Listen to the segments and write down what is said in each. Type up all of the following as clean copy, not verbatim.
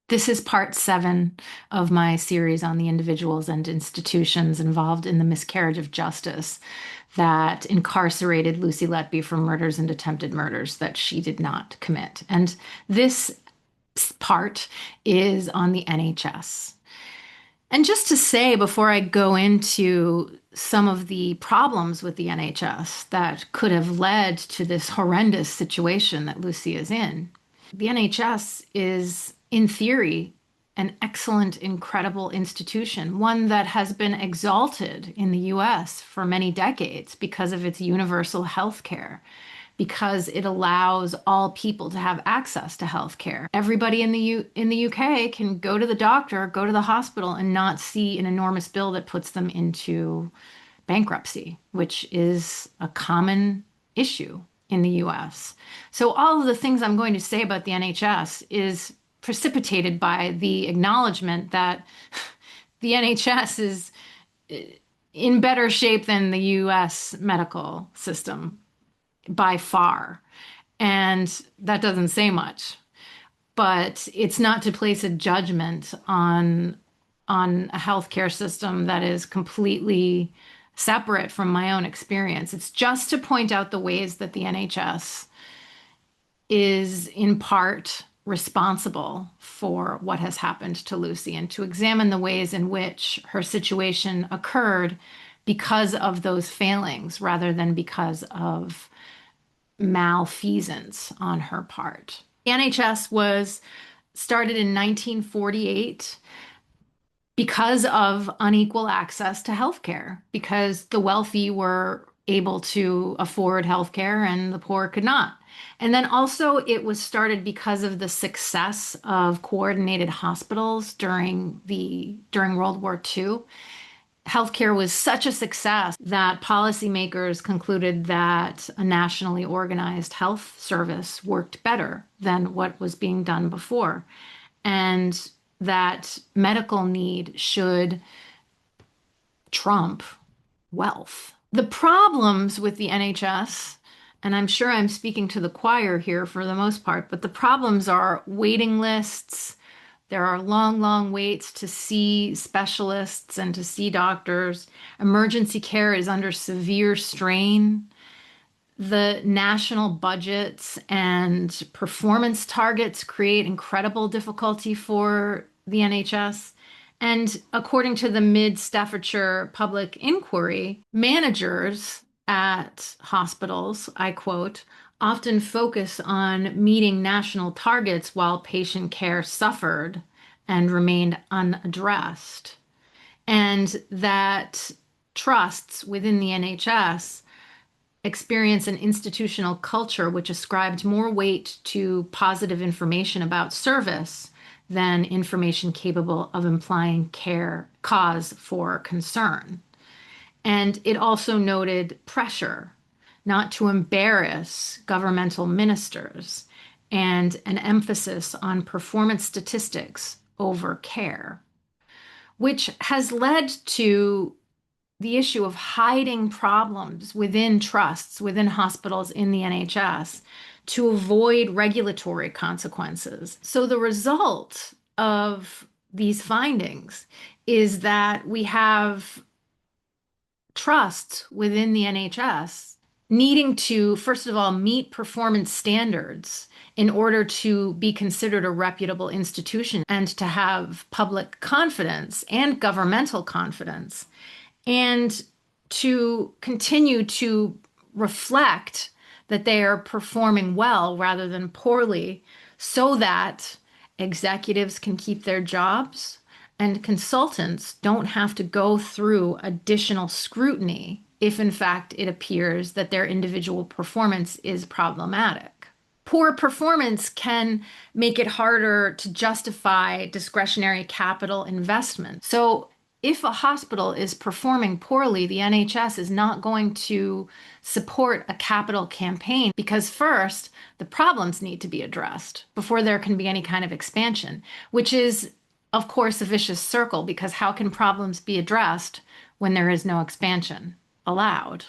This is part 7 of my series on the individuals and institutions involved in the miscarriage of justice that incarcerated Lucy Letby for murders and attempted murders that she did not commit. And this part is on the NHS. And just to say, before I go into some of the problems with the NHS that could have led to this horrendous situation that Lucy is in, the NHS is, in theory, an excellent, incredible institution, one that has been exalted in the US for many decades because of its universal health care, because it allows all people to have access to health care. Everybody in the UK can go to the doctor, go to the hospital, and not see an enormous bill that puts them into bankruptcy, which is a common issue in the US. So all of the things I'm going to say about the NHS is precipitated by the acknowledgement that the NHS is in better shape than the US medical system by far. And that doesn't say much, but it's not to place a judgment on a healthcare system that is completely separate from my own experience. It's just to point out the ways that the NHS is in part responsible for what has happened to Lucy and to examine the ways in which her situation occurred because of those failings rather than because of malfeasance on her part. The NHS was started in 1948 because of unequal access to healthcare, because the wealthy were able to afford healthcare and the poor could not. And then also it was started because of the success of coordinated hospitals during World War II. Healthcare was such a success that policymakers concluded that a nationally organized health service worked better than what was being done before, and that medical need should trump wealth. The problems with the NHS, and I'm sure I'm speaking to the choir here for the most part, but the problems are waiting lists. There are long, long waits to see specialists and to see doctors. Emergency care is under severe strain. The national budgets and performance targets create incredible difficulty for the NHS. And according to the Mid-Staffordshire Public Inquiry, managers at hospitals, I quote, often focus on meeting national targets while patient care suffered and remained unaddressed. And that trusts within the NHS experience an institutional culture which ascribed more weight to positive information about service than information capable of implying cause for concern. And it also noted pressure not to embarrass governmental ministers and an emphasis on performance statistics over care, which has led to the issue of hiding problems within trusts, within hospitals in the NHS to avoid regulatory consequences. So the result of these findings is that we have trusts within the NHS needing to, first of all, meet performance standards in order to be considered a reputable institution and to have public confidence and governmental confidence, and to continue to reflect that they are performing well rather than poorly so that executives can keep their jobs and consultants don't have to go through additional scrutiny if in fact it appears that their individual performance is problematic. Poor performance can make it harder to justify discretionary capital investment. So if a hospital is performing poorly, the NHS is not going to support a capital campaign because first, the problems need to be addressed before there can be any kind of expansion, which is, of course, a vicious circle because how can problems be addressed when there is no expansion allowed?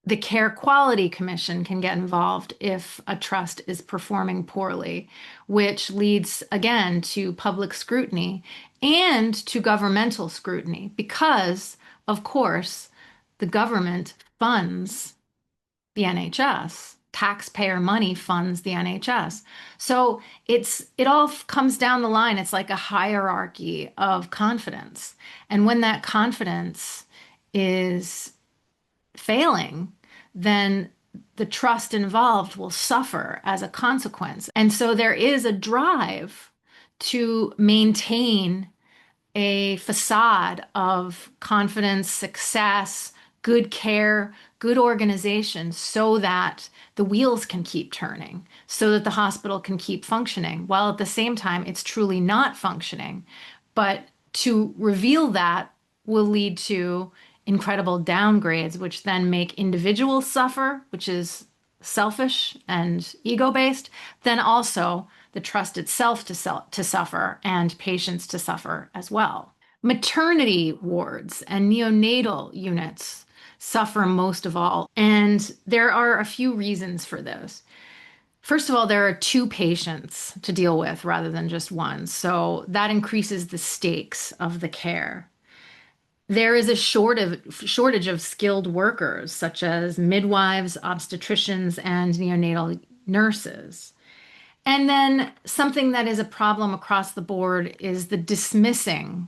The Care Quality Commission can get involved if a trust is performing poorly, which leads again to public scrutiny and to governmental scrutiny because, of course, the government funds the NHS. Taxpayer money funds the NHS. So it all comes down the line. It's like a hierarchy of confidence. And when that confidence is failing, then the trust involved will suffer as a consequence. And so there is a drive to maintain a facade of confidence, success, good care, good organization so that the wheels can keep turning, so that the hospital can keep functioning, while at the same time it's truly not functioning. But to reveal that will lead to incredible downgrades, which then make individuals suffer, which is selfish and ego-based, then also the trust itself to suffer and patients to suffer as well. Maternity wards and neonatal units suffer most of all, and there are a few reasons for this. First of all, there are two patients to deal with rather than just one, so that increases the stakes of the care. There is a shortage of skilled workers, such as midwives, obstetricians, and neonatal nurses. And then something that is a problem across the board is the dismissing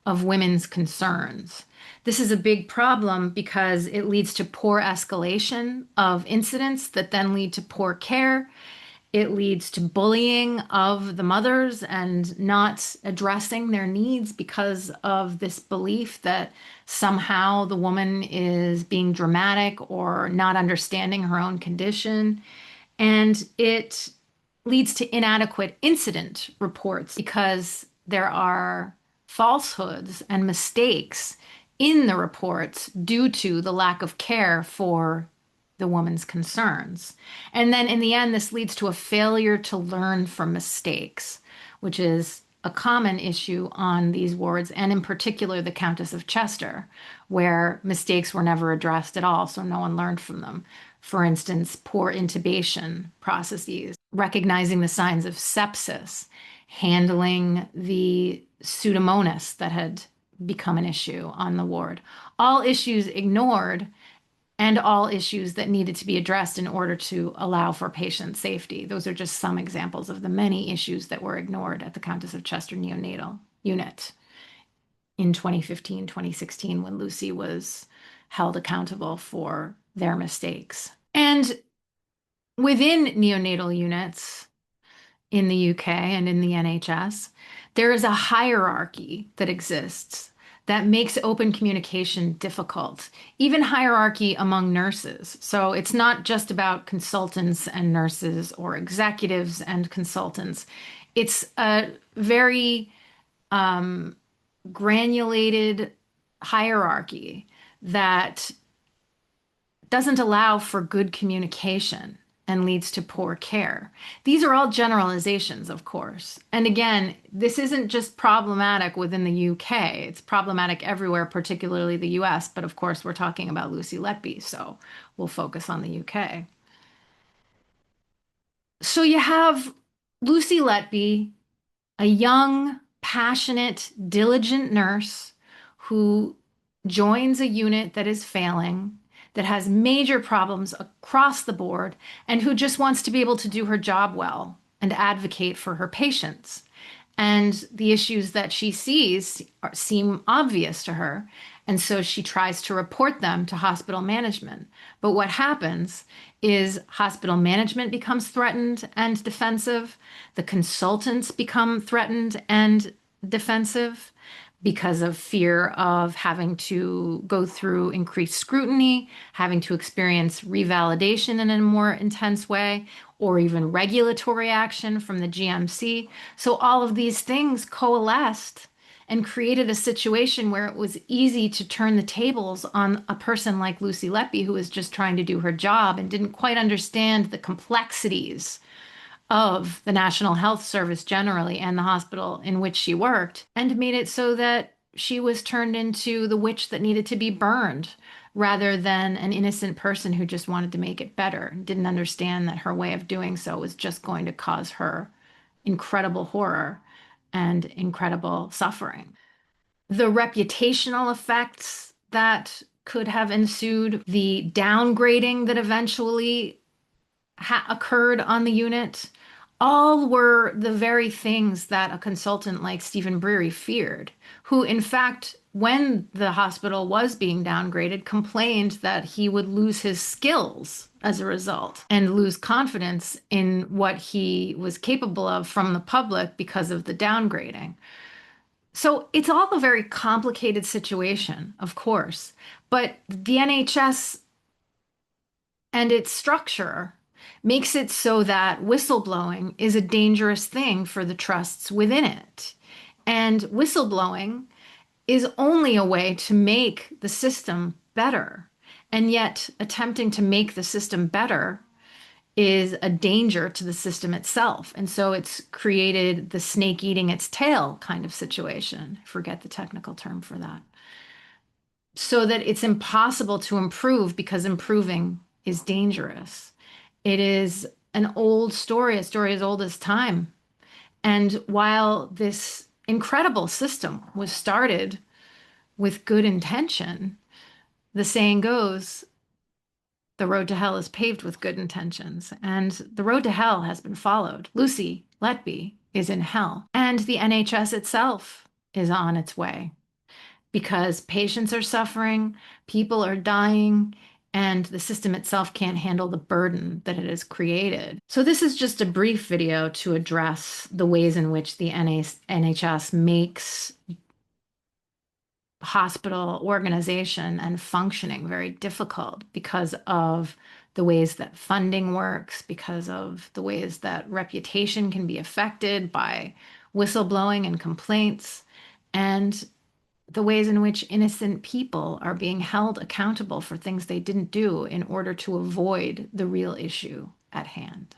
of women's concerns. This is a big problem because it leads to poor escalation of incidents that then lead to poor care. It leads to bullying of the mothers and not addressing their needs because of this belief that somehow the woman is being dramatic or not understanding her own condition. And it leads to inadequate incident reports because there are falsehoods and mistakes in the reports due to the lack of care for the woman's concerns. And then in the end, this leads to a failure to learn from mistakes, which is a common issue on these wards, and in particular, the Countess of Chester, where mistakes were never addressed at all, so no one learned from them. For instance, poor intubation processes, recognizing the signs of sepsis, handling the pseudomonas that had become an issue on the ward. All issues ignored and all issues that needed to be addressed in order to allow for patient safety. Those are just some examples of the many issues that were ignored at the Countess of Chester neonatal unit in 2015, 2016, when Lucy was held accountable for their mistakes. And within neonatal units in the UK and in the NHS, there is a hierarchy that exists that makes open communication difficult, even hierarchy among nurses. So it's not just about consultants and nurses or executives and consultants. It's a very granulated hierarchy that doesn't allow for good communication and leads to poor care. These are all generalizations, of course. And again, this isn't just problematic within the UK. It's problematic everywhere, particularly the US. But of course, we're talking about Lucy Letby, so we'll focus on the UK. So you have Lucy Letby, a young, passionate, diligent nurse who joins a unit that is failing, that has major problems across the board, and who just wants to be able to do her job well and advocate for her patients. And the issues that she sees seem obvious to her. And so she tries to report them to hospital management. But what happens is hospital management becomes threatened and defensive. The consultants become threatened and defensive because of fear of having to go through increased scrutiny, having to experience revalidation in a more intense way, or even regulatory action from the GMC. So all of these things coalesced and created a situation where it was easy to turn the tables on a person like Lucy Letby, who was just trying to do her job and didn't quite understand the complexities of the National Health Service generally and the hospital in which she worked, and made it so that she was turned into the witch that needed to be burned rather than an innocent person who just wanted to make it better, didn't understand that her way of doing so was just going to cause her incredible horror and incredible suffering. The reputational effects that could have ensued, the downgrading that eventually occurred on the unit, all were the very things that a consultant like Stephen Breary feared, who, in fact, when the hospital was being downgraded, complained that he would lose his skills as a result and lose confidence in what he was capable of from the public because of the downgrading. So it's all a very complicated situation, of course, but the NHS and its structure makes it so that whistleblowing is a dangerous thing for the trusts within it. And whistleblowing is only a way to make the system better. And yet, attempting to make the system better is a danger to the system itself. And so it's created the snake eating its tail kind of situation. I forget the technical term for that. So that it's impossible to improve because improving is dangerous. It is an old story, a story as old as time. And while this incredible system was started with good intention, the saying goes, the road to hell is paved with good intentions. And the road to hell has been followed. Lucy Letby is in hell. And the NHS itself is on its way because patients are suffering, people are dying, and the system itself can't handle the burden that it has created. So this is just a brief video to address the ways in which the NHS makes hospital organization and functioning very difficult because of the ways that funding works, because of the ways that reputation can be affected by whistleblowing and complaints, and the ways in which innocent people are being held accountable for things they didn't do in order to avoid the real issue at hand.